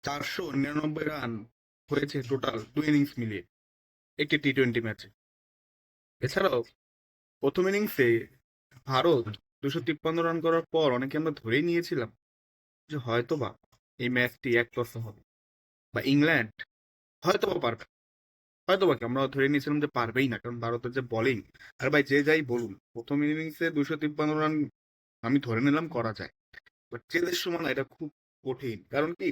499 run হয়েছে total 2 innings মিলিয়ে একটি টি-20 ম্যাচে। এছাড়াও প্রথম ইনিংসে ভারত 253 রান করার পর অনেকে আমরা ধরেই নিয়েছিলাম যে হয়তোবা এই ম্যাচটি একতরফা হবে, বা ইংল্যান্ড হয়তোবা পারবে। হয়তোবা কি আমরা ধরে নিয়েছিলাম যে পারবেই না, কারণ ভারতের যে বোলিং, আর ভাই যে যাই বলুন, প্রথম ইনিংসে 253 রান আমি ধরে নিলাম করা যায়, বাট চেসের সময় না এটা খুব কঠিন। কারণ কি,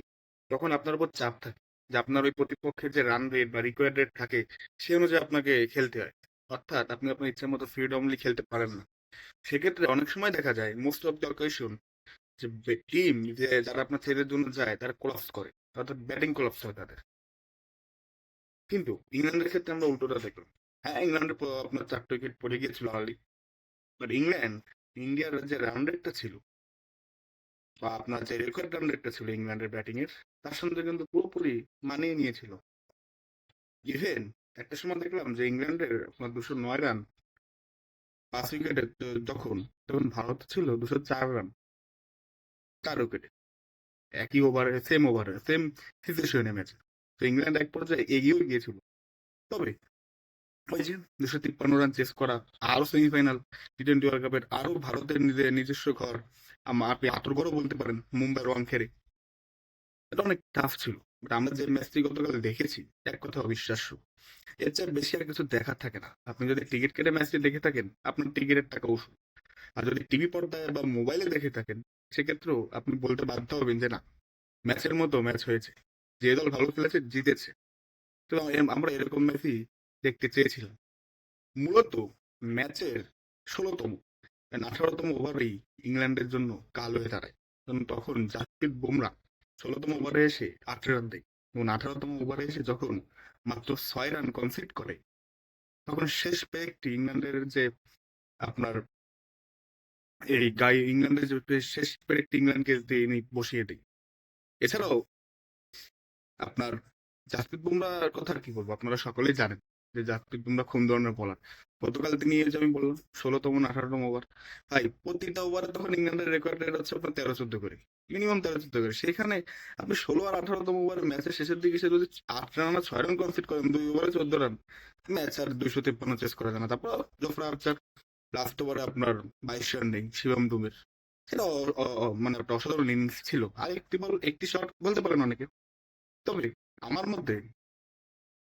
তখন আপনার উপর চাপ থাকে যে আপনার ওই প্রতিপক্ষের যে রান রেট বা রিকোয়ার্ড রেট থাকে সে অনুযায়ী আপনাকে খেলতে হয়। অর্থাৎ আপনি আপনার ইচ্ছার মতো ফ্রিডমলি খেলতে পারেন না। সেক্ষেত্রে অনেক সময় দেখা যায়, মোস্ট অফ দ্য অকেশন, যে টিম যে যারা আপনার ছেলের জন্য যায় তারা কোলাপস করে, অর্থাৎ ব্যাটিং কোলাপস হয় তাদের। কিন্তু ইংল্যান্ডের ক্ষেত্রে আমরা উল্টোটা দেখলাম। হ্যাঁ, ইংল্যান্ডের আপনার 4টা উইকেট পড়ে গিয়েছিল আর্লি, বাট ইংল্যান্ড, ইন্ডিয়ার যে রান রেটটা ছিল বা আপনার যে রেকর্ড রান রেটটা ছিল ইংল্যান্ডের ব্যাটিং এর, তার সঙ্গে কিন্তু পুরোপুরি মানিয়ে নিয়েছিল। ইভেন একটা সময় দেখলাম যে ইংল্যান্ডের আপনার 209 রান 5 উইকেটে, যখন তখন ভারত ছিল 204 রান 4 উইকেটে, একই ওভারে সেম সিচুয়েশনে ম্যাচে। তো ইংল্যান্ড এক পর্যায়ে এগিয়েও গিয়েছিল। তবে ওই যে 253 রান চেস করা, আরো সেমিফাইনাল টি-20 ওয়ার্ল্ড কাপের, আরো ভারতের নিজস্ব ঘর, আপনি আতরঘরও বলতে পারেন, মুম্বাই ওয়ানখেড়ে, এটা অনেক টাফ ছিল। বাট আমরা যে ম্যাচটি গতকাল দেখেছি, এক কথা অবিশ্বাস্য। এর চেয়ে বেশি আর কিছু দেখার থাকে না। আপনি যদি টিকিট কেটে ম্যাচটি দেখে থাকেন, আপনার টিকিটের টাকা উসুল। আর যদি টিভি পর্দায় বা মোবাইলে দেখে থাকেন, সেক্ষেত্রেও আপনি বলতে বাধ্য হবেন যে না, ম্যাচের মতো ম্যাচ হয়েছে, যে দল ভালো খেলেছে জিতেছে। তো আমরা এরকম ম্যাচই দেখতে চেয়েছিলাম। মূলত ম্যাচের 16তম 18তম ওভারেই ইংল্যান্ডের জন্য কাল হয়ে দাঁড়ায়। কারণ তখন জাসপ্রীত বুমরা 16তম ওভারে এসে 8 রান দেয়, এবং 18তম ওভারে এসে যখন মাত্র 6 রান কনসিড করে, তখন শেষ পেরেকটি ইংল্যান্ডের যে আপনার ইংল্যান্ডের যে শেষ পেরেকটি ইংল্যান্ডকে তিনি বসিয়ে দেয়। এছাড়াও আপনার জাসপ্রীত বুমরার কথা আর কি বলবো, আপনারা সকলেই জানেন যে জাসপ্রীত বুমরা কোন ধরনের বলার। গতকাল তিনি, এই যে আমি বললাম, 16তম 18তম ওভার, ভাই প্রতিটা ওভারে তখন ইংল্যান্ডের রেকর্ড রেট হচ্ছে আপনার 13-14 করে, মিনিমাম 13-14 করে। সেখানে আপনি 16 আর 18তম ওভারে ম্যাচের শেষের দিকে সে যদি 8 রান আর 6 রান কনসিড করেন, 2 ওভারে 14 রান, ম্যাচ আর 253 চেস করা যায় না। তারপর জোফরা আর্চার লাস্ট ওভারে আপনার 22 রান নেই শিবম দুবের, সেটা মানে একটা অসাধারণ ইনিংস ছিল। আর একটি বল, একটি শট বলতে পারেন অনেকে। তবে আমার মধ্যে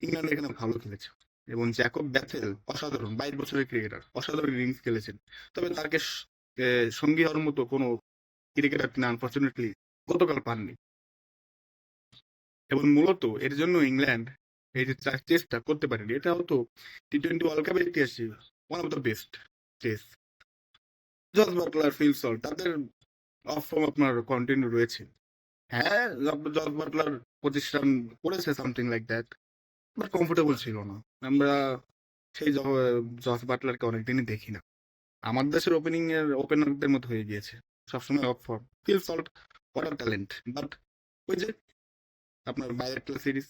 ইংল্যান্ড এখানে ভালো খেলেছে, এবং জ্যাকব ব্যাথেল অসাধারণ, 22 বছরের ক্রিকেটার, অসাধারণ ইনিংস খেলেছেন। তবে তাকে সঙ্গী হওয়ার মতো কোনো ক্রিকেটার তিনি আনফর্চুনেটলি গতকাল পাননি। এবং মূলত এর জন্য ইংল্যান্ড এই যে চেষ্টা করতে পারেনি, এটা হতো টি-20 ওয়ার্ল্ড কাপের ইতিহাসে one of the best test. Jos Buttler, Phil Salt, তাদের অফ ফর্ম আপনার কন্টিনিউ রয়েছে। হ্যাঁ, জস বাটলার 25 রান করেছে, something like that, but comfortable ছিল না। আমরা সেই জস বাটলারকে অনেকদিনই দেখি না। আমার দেশের ওপেনারদের মতো হয়ে গিয়েছে, সবসময় of form. Phil Salt water talent, but ওই যে আপনার বায়োলেট্রাল সিরিজ,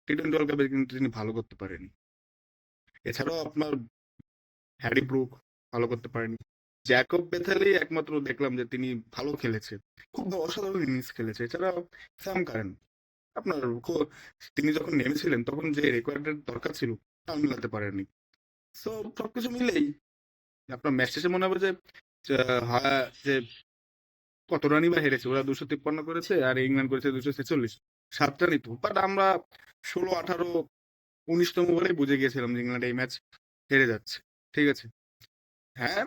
টি-20 ওয়ার্ল্ড কাপে কিন্তু তিনি ভালো করতে পারেনি। এছাড়াও আপনার হ্যারি ব্রুক ভালো করতে পারেনি। জ্যাকব বেথেলই একমাত্র দেখলাম যে তিনি ভালো খেলেছে, খুব অসাধারণ ইনিংস খেলেছে। এছাড়া স্যাম কারেন আপনার তিনি যখন নেমেছিলেন তখন যে রেকোয়ার্ডের দরকার ছিল তা মিলাতে পারেননি। সো সবকিছু মিলেই আপনার ম্যাচ শেষে মনে হবে যে যে কত রানই বা হেরেছে, ওরা 253 করেছে আর ইংল্যান্ড করেছে 246, 7 রানই তো। বাট আমরা 16, 18, 19তম ওভারেই বুঝে গিয়েছিলাম যে ইংল্যান্ড এই ম্যাচ হেরে যাচ্ছে। ঠিক আছে, হ্যাঁ,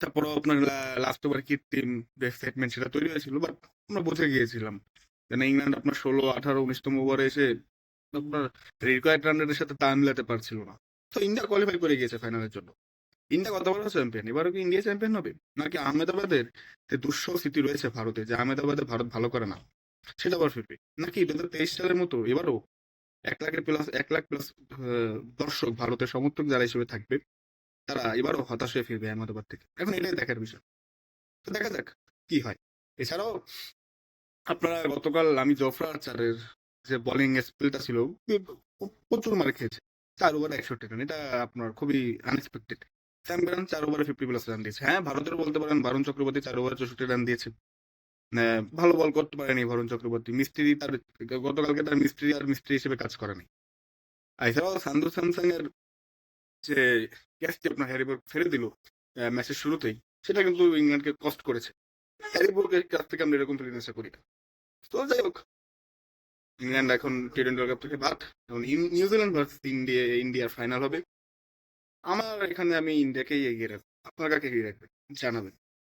তারপরেও আপনার লাস্ট ওভার কৃত্রিম যে এক্সাইটমেন্ট সেটা তৈরি হয়েছিল, বাট আমরা বুঝে গিয়েছিলাম যে না, ইংল্যান্ড আপনার 16, 18, 19তম ওভারে এসে আপনার রিকোয়ার্ড রান রেটের সাথে তাল মিলাতে পারছিল না। তো ইন্ডিয়া কোয়ালিফাই করে গিয়েছে ফাইনালের জন্য। ইন্ডিয়া কত বড় চ্যাম্পিয়ন, এবারও কি ইন্ডিয়া চ্যাম্পিয়ন হবে? নাকি আহমেদাবাদের যে দুঃসহ স্মৃতি রয়েছে ভারতে, যে আহমেদাবাদে ভারত ভালো করে না, সেটা আবার ফিরবে? নাকি 2023 সালের মতো এবারও 1 লাখ প্লাস দর্শক, ভারতের সমর্থক যারা হিসেবে থাকবে, তারা এবারও হতাশ হয়ে ফিরবে আহমেদাবাদ থেকে? এখন এটাই দেখার বিষয়। তো দেখা যাক কি হয়। এছাড়াও আপনারা গতকাল, আমি জফরা আর্চারের যে বোলিং স্পেলটা ছিল, প্রচুর মার খেয়েছে। 4 ওভারে 61 রান, এটা আপনার খুবই আনএক্সপেক্টেড। স্যাম কারান 4 ওভারে 50+ রান দিয়েছে। হ্যাঁ, ভারতের বলতে পারেন বারুণ চক্রবর্তী 4 ওভারে 64 রান দিয়েছে। ভালো বল করতে পারেনি বরুণ চক্রবর্তী। মিস্ত্রি তার গতকালকে তার মিস্ত্রি হিসেবে কাজ করেনি। আর এছাড়াও সান্দু স্যামসাং এর যে ক্যাচটি আপনার হ্যারি ব্রুক ফেলে দিল ম্যাচের শুরুতেই, সেটা কিন্তু ইংল্যান্ডকে কষ্ট করেছে। হ্যারি ব্রুকের কাছ থেকে আমরা এরকম ফিলিং আশা করি না। তো যাই হোক, ইংল্যান্ড এখন টি-20 ওয়ার্ল্ড কাপ থেকে বাদ। এখন নিউজিল্যান্ড ভার্সেস ইন্ডিয়ার ফাইনাল হবে। আমার এখানে আমি ইন্ডিয়াকেই এগিয়ে রাখবো। আপনার কাকে এগিয়ে রাখবেন জানাবেন।